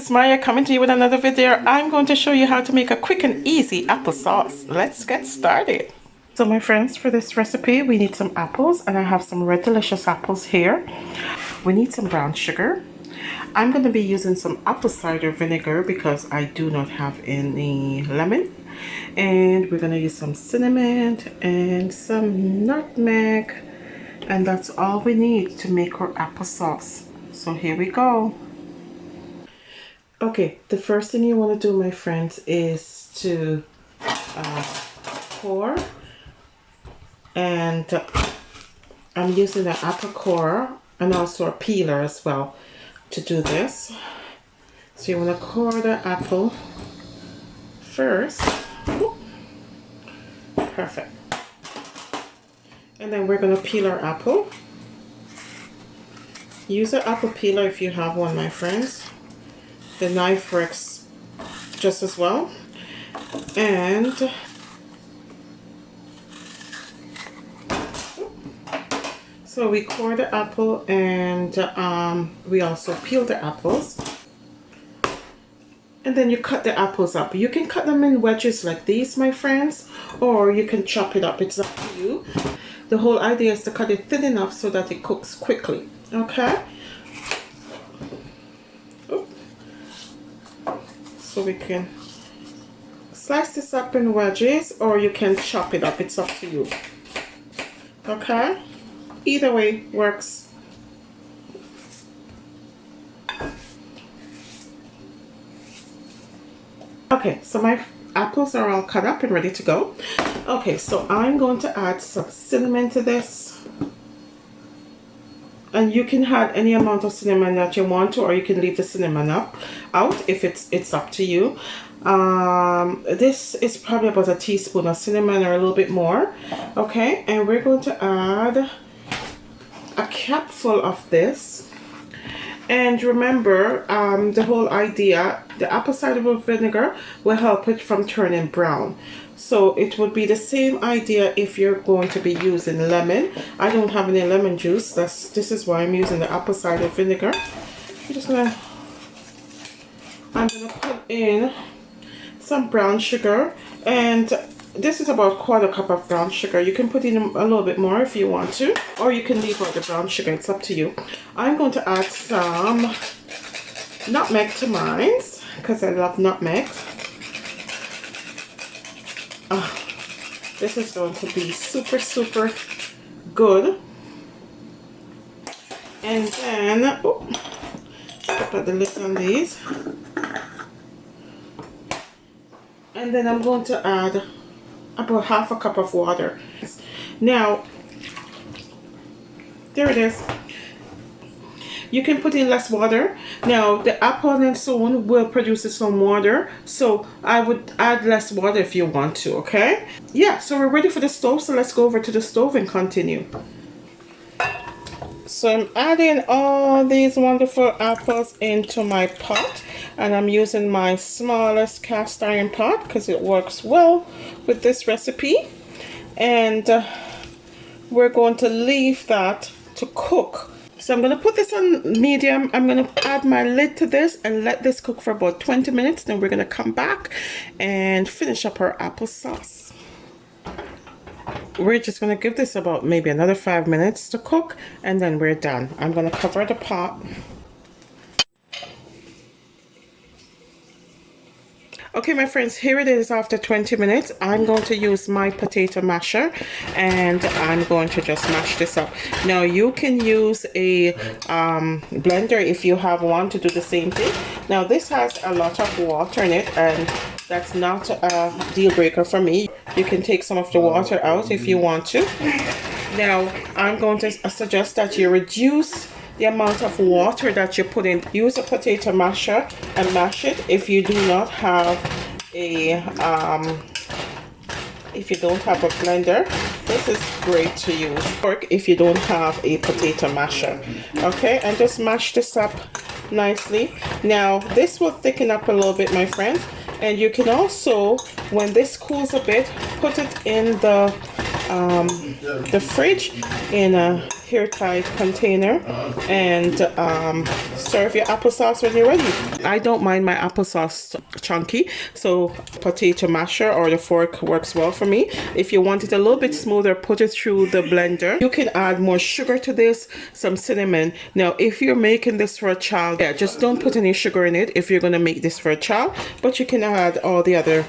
it's Maya coming to you with another video. I'm going to show you how to make a quick and easy applesauce. Let's get started. So my friends, for this recipe we need some apples, and I have some red delicious apples here. We need some brown sugar. I'm going to be using some apple cider vinegar because I do not have any lemon. And we're going to use some cinnamon and some nutmeg. And that's all we need to make our applesauce. So here we go. Okay, the first thing you want to do, my friends, is to core. And I'm using an apple core and also a peeler as well to do this. So you want to core the apple first. Perfect. And then we're going to peel our apple. Use an apple peeler if you have one, my friends. The knife works just as well. And so we core the apple, and we also peel the apples. And then you cut the apples up. You can cut them in wedges like these, my friends, or you can chop it up. It's up to you. The whole idea is to cut it thin enough so that it cooks quickly. Okay? So we can slice this up in wedges, or you can chop it up. It's up to you. Okay? Either way works. Okay, so my apples are all cut up and ready to go. Okay, so I'm going to add some cinnamon to this. And you can add any amount of cinnamon that you want to, or you can leave the cinnamon out if it's up to you. This is probably about a teaspoon of cinnamon or a little bit more. Okay, and we're going to add a capful of this. And remember, the whole idea, the apple cider vinegar will help it from turning brown. So it would be the same idea if you're going to be using lemon. I don't have any lemon juice. This is why I'm using the apple cider vinegar. I'm gonna put in some brown sugar, and this is about 1/4 cup of brown sugar. You can put in a little bit more if you want to, or you can leave out the brown sugar. It's up to you. I'm going to add some nutmeg to mine because I love nutmeg. This is going to be super, super good. And then, put the lid on these. And then I'm going to add about 1/2 cup of water. Now, there it is. You can put in less water. Now, the apple and so on will produce its own water, so I would add less water if you want to, okay? Yeah, so we're ready for the stove, so let's go over to the stove and continue. So I'm adding all these wonderful apples into my pot, and I'm using my smallest cast iron pot because it works well with this recipe. And we're going to leave that to cook. So I'm going to put this on medium. I'm going to add my lid to this and let this cook for about 20 minutes. Then we're going to come back and finish up our applesauce. We're just going to give this about maybe another 5 minutes to cook, and then we're done. I'm going to cover the pot. Okay, my friends, here it is after 20 minutes. I'm going to use my potato masher, and I'm going to just mash this up. Now, you can use a blender if you have one to do the same thing. Now, this has a lot of water in it, and that's not a deal breaker for me. You can take some of the water out if you want to. Now, I'm going to suggest that you reduce the amount of water that you put in. Use a potato masher and mash it if you do not have a if you don't have a blender. This is great to use. Or if you don't have a potato masher. Okay, and just mash this up nicely. Now this will thicken up a little bit, my friends, and you can also, when this cools a bit, put it in the fridge in a airtight container and serve your applesauce when you're ready. I don't mind my applesauce chunky, so potato masher or the fork works well for me. If you want it a little bit smoother, put it through the blender. You can add more sugar to this, some cinnamon. Now, if you're making this for a child, yeah, just don't put any sugar in it if you're going to make this for a child, but you can add all the other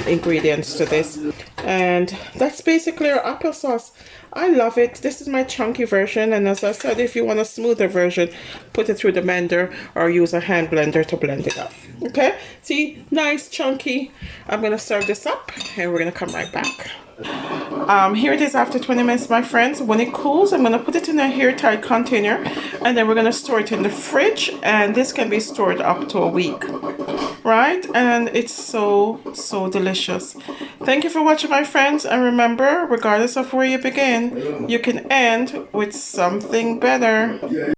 ingredients to this. And that's basically our applesauce. I love it. This is my chunky version, and as I said, if you want a smoother version, put it through the blender or use a hand blender to blend it up. Okay, see, nice chunky. I'm gonna serve this up and we're gonna come right back. Here it is after 20 minutes, my friends. When it cools, I'm gonna put it in a airtight container, and then we're gonna store it in the fridge, and this can be stored up to a week, right? And it's so delicious. Thank you for watching, my friends, and remember, regardless of where you begin, you can end with something better.